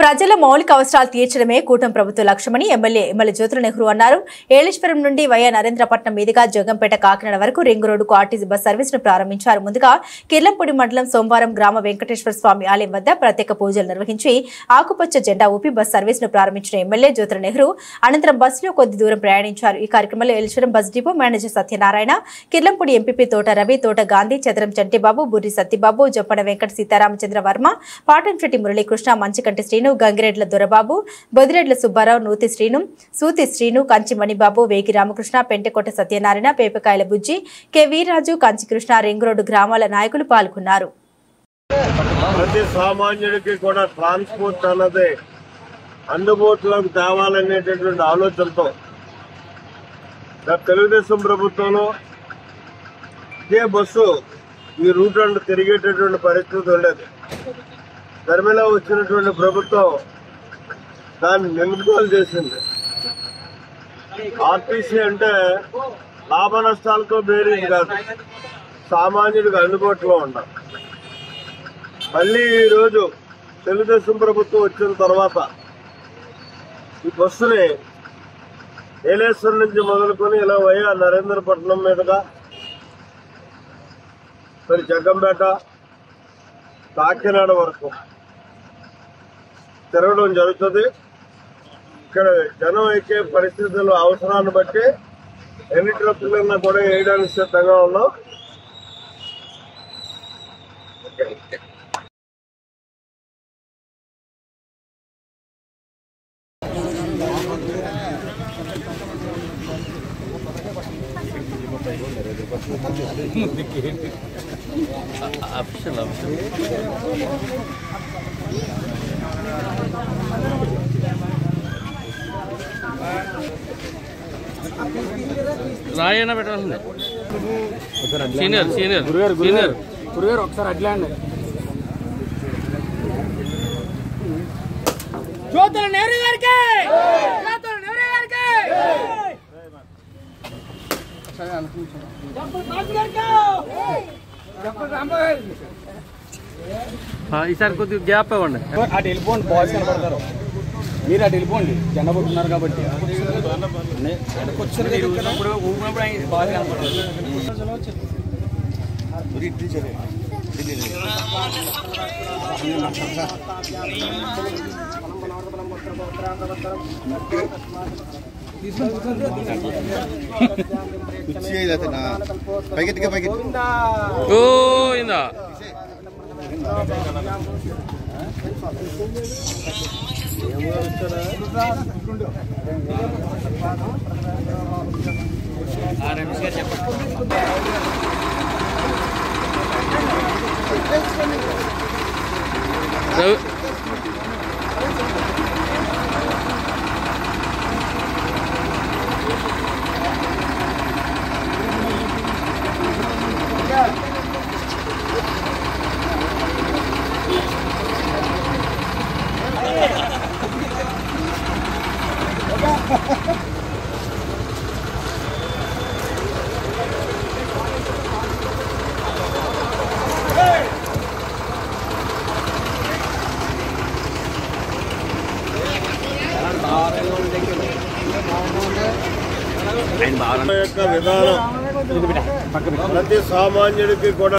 ప్రజల మౌలిక అవసరాలు తీర్చడమే కూటమి ప్రభుత్వ లక్ష్యమని ఎమ్మెల్యే జ్యోతుల నెహ్రూ అన్నారు. ఏలేశ్వరం నుండి వయా నరేంద్రపట్నం మీదుగా జగంపేట కాకినాడ వరకు రింగ్ రోడ్డుకు ఆర్టీసీ బస్ సర్వీసును ప్రారంభించారు. ముందుగా కిర్లంపూడి మండలం సోమవారం గ్రామ వెంకటేశ్వర స్వామి ఆలయం వద్ద ప్రత్యేక పూజలు నిర్వహించి ఆకుపచ్చ జెండా ఊపి బస్ సర్వీసును ప్రారంభించిన ఎమ్మెల్యే జ్యోతుల నెహ్రూ అనంతరం బస్సులో కొద్ది దూరం ప్రయాణించారు. ఈ కార్యక్రమంలో Yeleswaram bus depot manager Satyanarayana, Kirlampudi MPP తోట రవి, తోట గాంధీ, చదరం చంటిబాబు, బుర్రి సత్యబాబు, జొప్పన వెంకట సీతారామచంద్ర వర్మ, పాటంశెట్టి మురళీకృష్ణ, మంచికంటి శ్రీను, గంగిరెడ్ల దొరబాబు, బొదిరెడ్ల సుబ్బారావు, నూతి Srinu, సూతి Srinu, Kanchi Manibabu, Vegi Ramakrishna, Pentakota Satyanarayana, Pepakayala Bujji, K Veerraju, Kanchi Krishna, ring road గ్రామాల నాయకులు పాల్గొన్నారు. ప్రతి సామాన్యుడికి కూడా ట్రాన్స్పోర్ట్ అన్నది అందుబాటులోకి తేవాలనేటటువంటి ఆలోచనతో తెలుగుదేశం ప్రభుత్వంలో ఇదే బస్సు ఈ రూట్ అండ్ తిరిగేటటువంటి పరిస్థితి ఉండేది. ధర్మిలో వచ్చినటువంటి ప్రభుత్వం దాన్ని నిలుపుదల చేసింది. ఆర్టీసీ అంటే లాభ నష్టాలతో బేరీజ్ కాదు, సామాన్యుడికి అందుబాటులో ఉండాలి. మళ్ళీ ఈరోజు తెలుగుదేశం ప్రభుత్వం వచ్చిన తర్వాత ఈ బస్సుని ఏలేశ్వరం నుంచి మొదలుకొని ఇలా వయా నరేంద్రపట్నం మీదుగా మరి జగంపేట, కాకినాడ వరకు తిరగడం జరుగుతుంది. ఇక్కడ జనం ఎక్కే పరిస్థితులు అవసరాన్ని బట్టి ఎన్ని ట్రక్కులన్నా కూడా వేయడానికి సిద్ధంగా ఉన్నాం. రాయన పెట్టాల్సిందే. సీనియర్ సీనియర్ సీనియర్ గురుగారు ఒకసారి అట్లా అండి. జ్యోతుల నెహ్రూ గారికి, జ్యోతుల నెహ్రూ గారికి, ఈసారి కొద్దిగా గ్యాప్ ఇవ్వండి. అటు వెళ్ళిపోండి, బాయ్స్ కనపడతారు. మీరు అటు వెళ్ళిపోండి, జెండా పట్టుకున్నారు కాబట్టి. ఊపినప్పుడు బాగా కనపడతారు. గోవిందా. విధానం ప్రతి సామాన్యుడికి కూడా